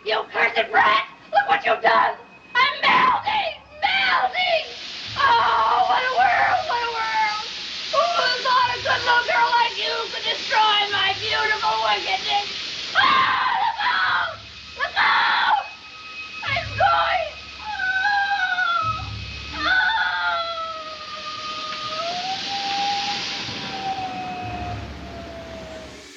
You cursed brat! Look what you've done! I'm melting! Melting! Oh, what a world! What a world! Who would have thought a good little girl like you could destroy my beautiful wickedness? Ah, look out! Look out! I'm going! Oh, oh.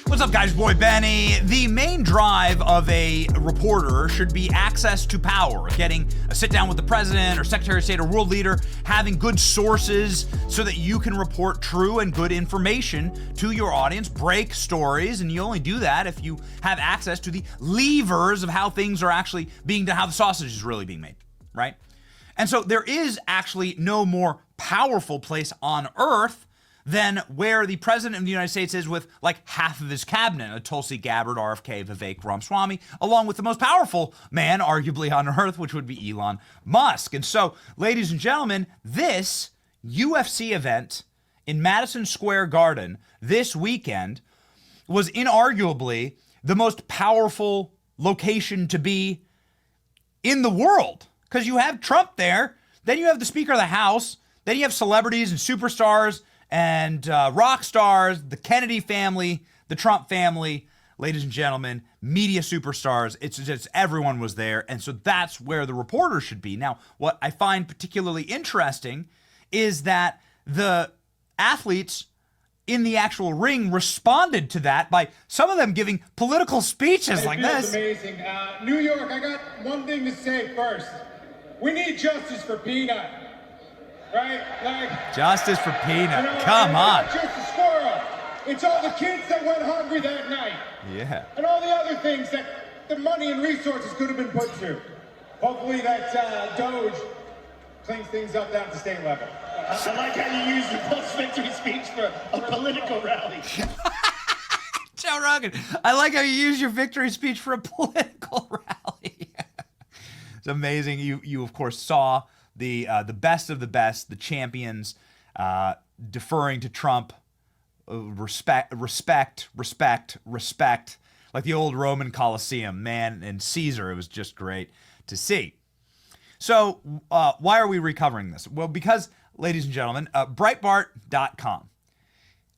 What's up, guys? Boy Benny. The main drive of a reporter should be access to power, getting a sit down with the president or secretary of state or world leader, having good sources so that you can report true and good information to your audience, break stories, and you only do that if you have access to the levers of how things are actually being done, how the sausage is really being made, right? And so there is actually no more powerful place on earth than where the president of the United States is with like half of his cabinet, Tulsi Gabbard, RFK, Vivek Ramaswamy, along with the most powerful man arguably on earth, which would be Elon Musk. And so, ladies and gentlemen, this UFC event in Madison Square Garden this weekend was inarguably the most powerful location to be in the world, because you have Trump there, then you have the Speaker of the House, then you have celebrities and superstars and rock stars, the Kennedy family, the Trump family, ladies and gentlemen, media superstars. It's just everyone was there, and so that's where the reporter should be. Now, what I find particularly interesting is that the athletes in the actual ring responded to that by some of them giving political speeches like this. Amazing. New York, I got one thing to say first. We need justice for Peanut. Right? Like, justice for Peanut. You know, come on. Just a squirrel. It's all the kids that went hungry that night. Yeah. And all the other things that the money and resources could have been put to. Hopefully that Doge cleans things up down at the state level. I like how you use your post-victory speech for a political rally. Joe Rogan, I like how you use your victory speech for a political rally. It's amazing. You of course saw the best of the best, the champions, deferring to Trump, respect, like the old Roman Colosseum, man, and Caesar. It was just great to see. So why are we recovering this? Well, because, ladies and gentlemen, Breitbart.com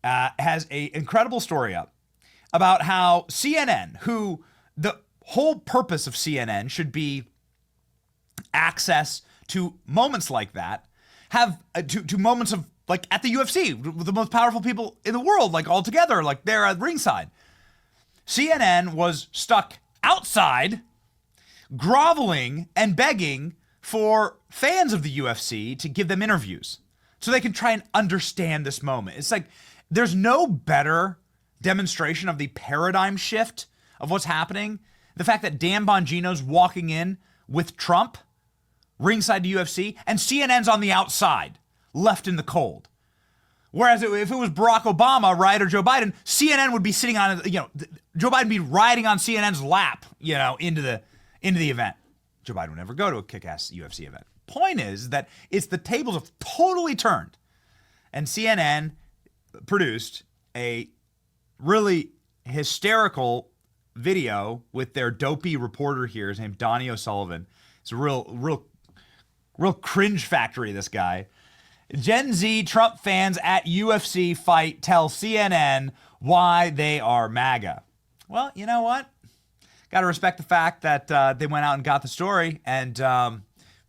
has an incredible story up about how CNN, who the whole purpose of CNN should be access to moments like that, have to moments of like at the UFC with the most powerful people in the world, like all together, like they're at ringside. CNN was stuck outside, groveling and begging for fans of the UFC to give them interviews so they can try and understand this moment. It's like there's no better demonstration of the paradigm shift of what's happening. The fact that Dan Bongino's walking in with Trump ringside to UFC, and CNN's on the outside, left in the cold. Whereas if it was Barack Obama, right, or Joe Biden, CNN would be sitting on, Joe Biden would be riding on CNN's lap, into the event. Joe Biden would never go to a kick-ass UFC event. Point is that it's the tables have totally turned, and CNN produced a really hysterical video with their dopey reporter here. His name's Donnie O'Sullivan. It's a real cringe factory, this guy. Gen Z Trump fans at UFC fight tell CNN why they are MAGA. Well, you know what? Got to respect the fact that they went out and got the story, and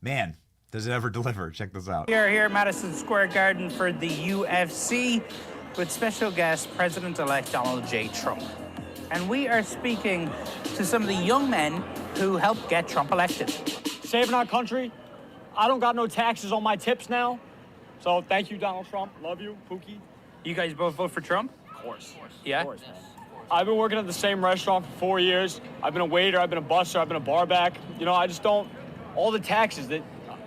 man, does it ever deliver. Check this out. We are here at Madison Square Garden for the UFC with special guest President-elect Donald J. Trump. And we are speaking to some of the young men who helped get Trump elected. Saving our country. I don't got no taxes on my tips now. So thank you, Donald Trump. Love you, Pookie. You guys both vote for Trump? Of course. Yeah? Of course, man. I've been working at the same restaurant for 4 years. I've been a waiter, I've been a busser, I've been a bar back. I just don't, all the taxes that,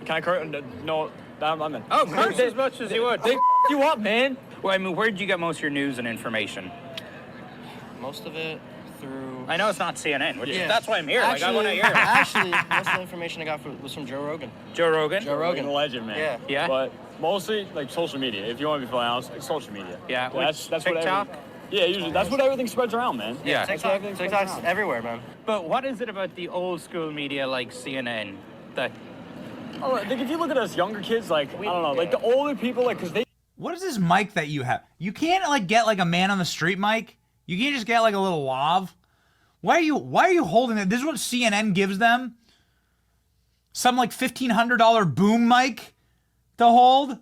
can I curse? No, I'm in. Oh, curse as much as you would. They you up, man. Well, where did you get most of your news and information? Most of it through... I know it's not CNN, that's why I'm here. Actually, I want to hear it. Actually, most of the information I got was from Joe Rogan. Joe Rogan? Joe Rogan. A legend, man. Yeah? But mostly, like, social media. If you want to be honest, like, social media. Yeah. That's TikTok? Yeah, usually that's what everything spreads around, man. Yeah. That's what everything spreads TikTok's around. everywhere, man. But what is it about the old school media like CNN that... Oh, I think if you look at us younger kids, like, I don't know, like the older people, like, because they... What is this mic that you have? You can't like get like a man on the street mic. You can't just get like a little lav. Why are you holding it? This is what CNN gives them. Some like $1,500 boom mic to hold.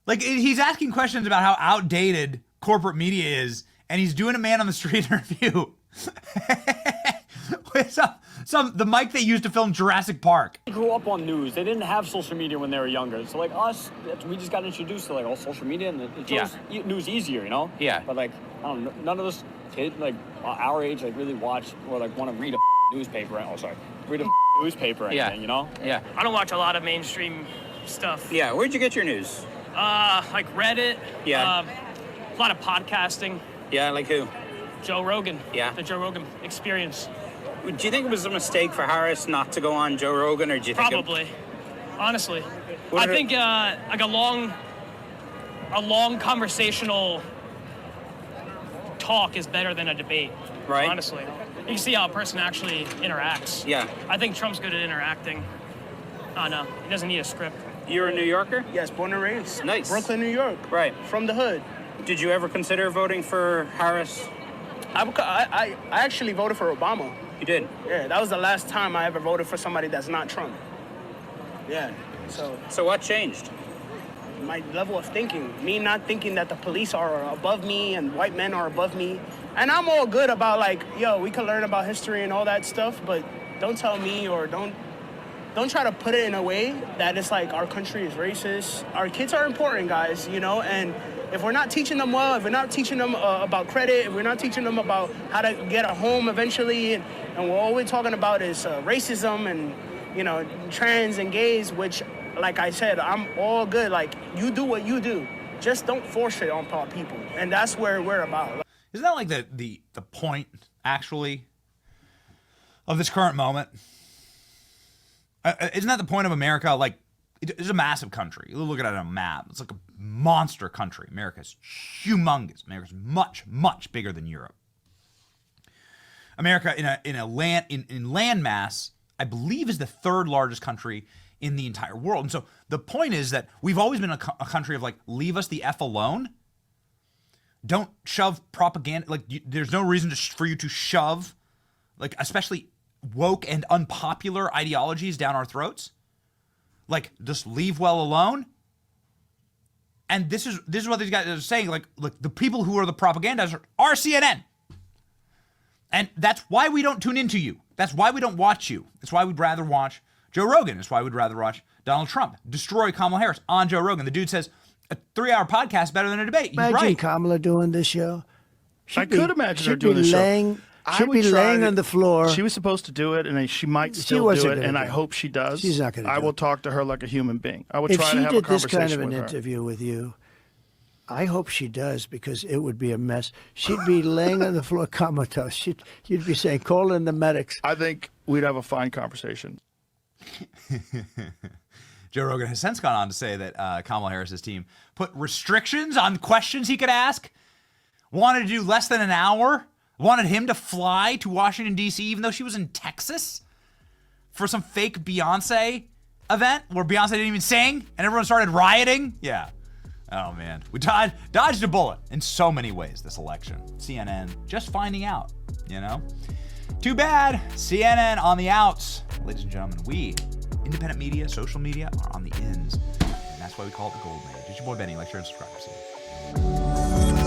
Like he's asking questions about how outdated corporate media is, and he's doing a man on the street interview. With the mic they used to film Jurassic Park. They grew up on news. They didn't have social media when they were younger. So like us, we just got introduced to like all social media, and it shows news easier, you know? Yeah. But like, I don't know, none of us kids like our age like really watch or like want to read a newspaper. Oh, sorry, read a newspaper or anything, you know? Yeah. I don't watch a lot of mainstream stuff. Yeah, where'd you get your news? Like Reddit. Yeah. A lot of podcasting. Yeah, like who? Joe Rogan. Yeah. The Joe Rogan Experience. Do you think it was a mistake for Harris not to go on Joe Rogan, or do you think... Probably. Honestly. What I think like a long conversational talk is better than a debate. Right. Honestly. You can see how a person actually interacts. Yeah. I think Trump's good at interacting. Oh, no. He doesn't need a script. You're a New Yorker? Yes, born and raised. Nice. Brooklyn, New York. Right. From the hood. Did you ever consider voting for Harris? I actually voted for Obama. You did? Yeah, that was the last time I ever voted for somebody that's not Trump. Yeah, So what changed? my level of thinking, me not thinking that the police are above me and white men are above me. And I'm all good about like, yo, we can learn about history and all that stuff, but don't tell me or don't try to put it in a way that it's like our country is racist. Our kids are important, guys, you know, and if we're not teaching them well, if we're not teaching them about credit, if we're not teaching them about how to get a home eventually, and all we're talking about is racism and, you know, trans and gays, which, like I said, I'm all good. Like, you do what you do. Just don't force it on people. And that's where we're about. Isn't that like the point, actually, of this current moment? Isn't that the point of America? Like, it's a massive country. You look at it on a map. It's like a monster country. America's humongous. America's much, much bigger than Europe. America, in land mass, I believe, is the third largest country in the entire world. And so the point is that we've always been a country of like, leave us the F alone. Don't shove propaganda. Like, there's no reason for you to shove, like, especially woke and unpopular ideologies down our throats. Like, just leave well alone. And this is what these guys are saying. Like the people who are the propagandizers are CNN. And that's why we don't tune into you. That's why we don't watch you. That's why we'd rather watch Joe Rogan. That's why we'd rather watch Donald Trump destroy Kamala Harris on Joe Rogan. The dude says a 3-hour podcast is better than a debate. He's Imagine right. Kamala doing this show. I could imagine her doing this show. She'd be laying on the floor. She was supposed to do it, and she might She still wasn't do it, gonna and do I it. hope she does. She's not gonna I do will it. talk to her like a human being. I would If try she to have a did this conversation kind of an with her. interview with you, I hope she does, because it would be a mess. She'd be laying on the floor comatose. You'd be saying, call in the medics. I think we'd have a fine conversation. Joe Rogan has since gone on to say that Kamala Harris's team put restrictions on questions he could ask, wanted to do less than an hour, wanted him to fly to Washington, D.C., even though she was in Texas for some fake Beyonce event where Beyonce didn't even sing and everyone started rioting. Yeah. Oh, man. We dodged a bullet in so many ways this election. CNN just finding out, you know? Too bad. CNN on the outs. Ladies and gentlemen, we, independent media, social media, are on the ins. And that's why we call it the golden age. It's your boy Benny. Like, share, and subscribe. See you.